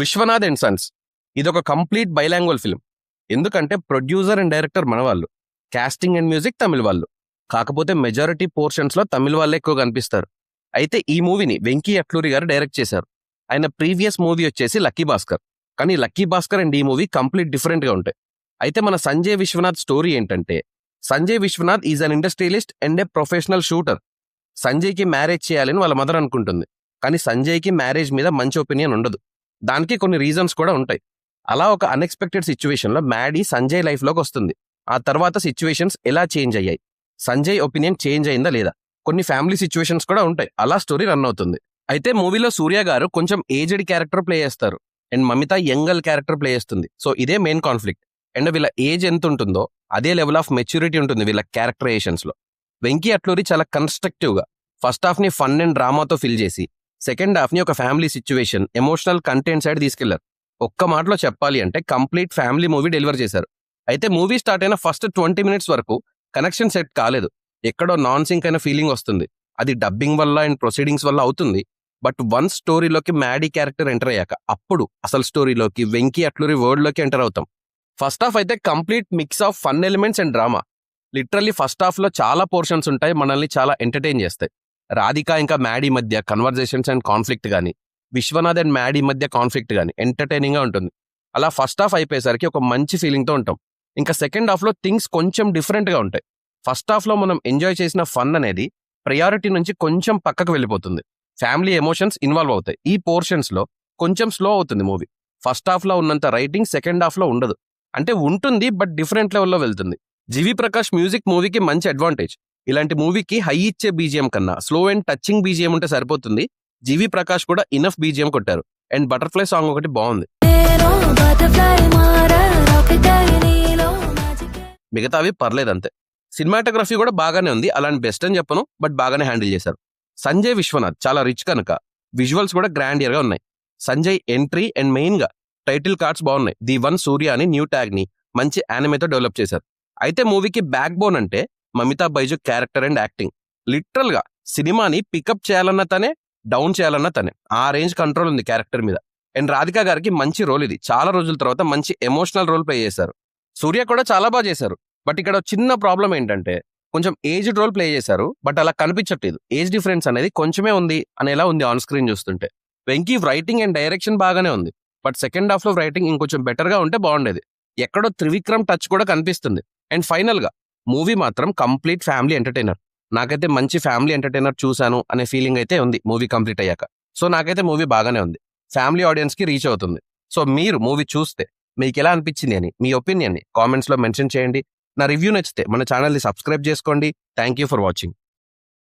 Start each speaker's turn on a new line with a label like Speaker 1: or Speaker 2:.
Speaker 1: Vishwanath and Sons ఇదొక complete bilingual film. ఎందుకంటే producer and director మన వాళ్ళు, కాస్టింగ్ అండ్ మ్యూజిక్ తమిళ వాళ్ళు. కాకపోతే మెజారిటీ పోర్షన్స్ లో తమిళ వాళ్ళే ఎక్కువ కనిపిస్తారు. అయితే ఈ మూవీని వెంకీ అట్లూరి గారు డైరెక్ట్ చేశారు. ఆయన ప్రీవియస్ మూవీ వచ్చేసి లక్కీ భాస్కర్. కానీ లక్కీ భాస్కర్ అండ్ ఈ మూవీ కంప్లీట్ డిఫరెంట్ గా ఉంటాయి. అయితే మన సంజయ్ విశ్వనాథ్ స్టోరీ ఏంటంటే, Sanjay Vishwanath is an industrialist and a professional shooter. సంజయ్కి మ్యారేజ్ చేయాలని వాళ్ళ మదర్ అనుకుంటుంది. కానీ సంజయ్కి మ్యారేజ్ మీద మంచి ఒపీనియన్ ఉండదు. దానికి కొన్ని రీజన్స్ కూడా ఉంటాయి. అలా ఒక అన్ఎక్స్పెక్టెడ్ సిచ్యువేషన్ లో మ్యాడీ సంజయ్ లైఫ్ లోకి వస్తుంది. ఆ తర్వాత సిచ్యువేషన్స్ ఎలా చేంజ్ అయ్యాయి, సంజయ్ ఒపీనియన్ చేంజ్ అయిందా లేదా, కొన్ని ఫ్యామిలీ సిచ్యువేషన్స్ కూడా ఉంటాయి. అలా స్టోరీ రన్ అవుతుంది. అయితే మూవీలో సూర్య గారు కొంచెం ఏజ్డ్ క్యారెక్టర్ ప్లే చేస్తారు అండ్ మమిత యంగల్ క్యారెక్టర్ ప్లే చేస్తుంది. సో ఇదే మెయిన్ కాన్ఫ్లిక్ట్. అండ్ వీళ్ళ ఏజ్ ఎంత ఉంటుందో అదే లెవెల్ ఆఫ్ మెచ్యూరిటీ ఉంటుంది వీళ్ళ క్యారెక్టరైజేషన్స్ లో. వెంకీ అట్లూరి చాలా కన్స్ట్రక్టివ్ గా ఫస్ట్ హాఫ్ ని ఫన్ అండ్ డ్రామాతో ఫిల్ చేసి సెకండ్ హాఫ్ ని ఒక family situation, emotional content side తీసుకెళ్లారు. ఒక్క మాటలో చెప్పాలి అంటే కంప్లీట్ ఫ్యామిలీ మూవీ డెలివర్ చేశారు. అయితే మూవీ స్టార్ట్ అయిన ఫస్ట్ 20 minutes వరకు కనెక్షన్ సెట్ కాలేదు. ఎక్కడో నాన్ సింక్ అయిన ఫీలింగ్ వస్తుంది. అది డబ్బింగ్ వల్ల అండ్ ప్రొసీడింగ్స్ వల్ల అవుతుంది. బట్ వన్ స్టోరీలోకి మ్యాడీ క్యారెక్టర్ ఎంటర్ అయ్యాక అప్పుడు అసలు స్టోరీలోకి వెంకీ అట్లూరి వరల్డ్ లోకి ఎంటర్ అవుతాం. ఫస్ట్ హాఫ్ అయితే complete mix of fun elements and drama. Literally first half లో చాలా పోర్షన్స్ ఉంటాయి, మనల్ని చాలా ఎంటర్టైన్ చేస్తాయి. రాధిక ఇంకా మ్యాడీ మధ్య కన్వర్జేషన్స్ అండ్ కాన్ఫ్లిక్ట్ కానీ, విశ్వనాథ్ అండ్ మ్యాడీ మధ్య కాన్ఫ్లిక్ట్ కానీ ఎంటర్టైనింగ్ గా ఉంటుంది. అలా ఫస్ట్ హాఫ్ అయిపోయేసరికి ఒక మంచి ఫీలింగ్ తో ఉంటాం. ఇంకా సెకండ్ హాఫ్ లో థింగ్స్ కొంచెం డిఫరెంట్ గా ఉంటాయి. ఫస్ట్ హాఫ్ లో మనం ఎంజాయ్ చేసిన ఫన్ అనేది ప్రయారిటీ నుంచి కొంచెం పక్కకు వెళ్ళిపోతుంది. ఫ్యామిలీ ఎమోషన్స్ ఇన్వాల్వ్ అవుతాయి. ఈ పోర్షన్స్ లో కొంచెం స్లో అవుతుంది మూవీ. ఫస్ట్ హాఫ్ లో ఉన్నంత రైటింగ్ సెకండ్ హాఫ్ లో ఉండదు. అంటే ఉంటుంది, బట్ డిఫరెంట్ లెవెల్లో వెళ్తుంది. జీవి ప్రకాష్ మ్యూజిక్ మూవీకి మంచి అడ్వాంటేజ్. ఇలాంటి మూవీకి హై ఇచ్చే బీజిఎం కన్నా స్లో అండ్ టచింగ్ బీజిఎం ఉంటే సరిపోతుంది. జీవి ప్రకాష్ కూడా ఇనఫ్ బీజిఎం కొట్టారు. అండ్ బటర్ఫ్లై సాంగ్ ఒకటి బాగుంది. మిగతావి పర్లేదు అంతే. సినిమాటోగ్రఫీ కూడా బాగానే ఉంది. అలాంటి బెస్ట్ అని చెప్పను, బట్ బాగానే హ్యాండిల్ చేశారు. సంజయ్ విశ్వనాథ్ చాలా రిచ్ కనుక విజువల్స్ కూడా గ్రాండ్ ఇయర్ గా ఉన్నాయి. సంజయ్ ఎంట్రీ అండ్ మెయిన్ గా టైటిల్ కార్డ్స్ బాగున్నాయి. ది వన్ సూర్య అని న్యూ ట్యాగ్ ని మంచి యానిమేతో డెవలప్ చేశారు. అయితే మూవీకి బ్యాక్ బోన్ అంటే Mamitha Baiju character and acting. Literal గా సినిమాని పికప్ చేయాలన్న తనే, డౌన్ చేయాలన్న తనే. ఆ రేంజ్ కంట్రోల్ ఉంది క్యారెక్టర్ మీద. అండ్ రాధిక గారికి మంచి రోల్ ఇది. చాలా రోజుల తర్వాత మంచి ఎమోషనల్ రోల్ ప్లే చేశారు. సూర్య కూడా చాలా బాగా చేశారు. బట్ ఇక్కడ చిన్న ప్రాబ్లం ఏంటంటే కొంచెం ఏజ్డ్ రోల్ ప్లే చేశారు, బట్ అలా కనిపించట్లేదు. ఏజ్ డిఫరెన్స్ అనేది కొంచెమే ఉంది అనేలా ఉంది ఆన్ స్క్రీన్ చూస్తుంటే. వెంకీ రైటింగ్ అండ్ డైరెక్షన్ బాగానే ఉంది, బట్ సెకండ్ హాఫ్ లో రైటింగ్ ఇంకొంచెం బెటర్ గా ఉంటే బాగుండేది. ఎక్కడో త్రివిక్రమ్ టచ్ కూడా కనిపిస్తుంది. అండ్ ఫైనల్ గా మూవీ మాత్రం కంప్లీట్ ఫ్యామిలీ ఎంటర్టైనర్. నాకైతే మంచి ఫ్యామిలీ ఎంటర్టైనర్ చూశాను అనే ఫీలింగ్ అయితే ఉంది మూవీ కంప్లీట్ అయ్యాక. సో నాకైతే మూవీ బాగానే ఉంది, ఫ్యామిలీ ఆడియన్స్ కి రీచ్ అవుతుంది. సో మీరు మూవీ చూస్తే మీకు ఎలా అనిపించింది అని మీ ఒపీనియన్ ని కామెంట్స్ లో మెన్షన్ చేయండి. నా రివ్యూ నచ్చితే మన ఛానల్ ని సబ్స్క్రైబ్ చేసుకోండి. Thank you for watching.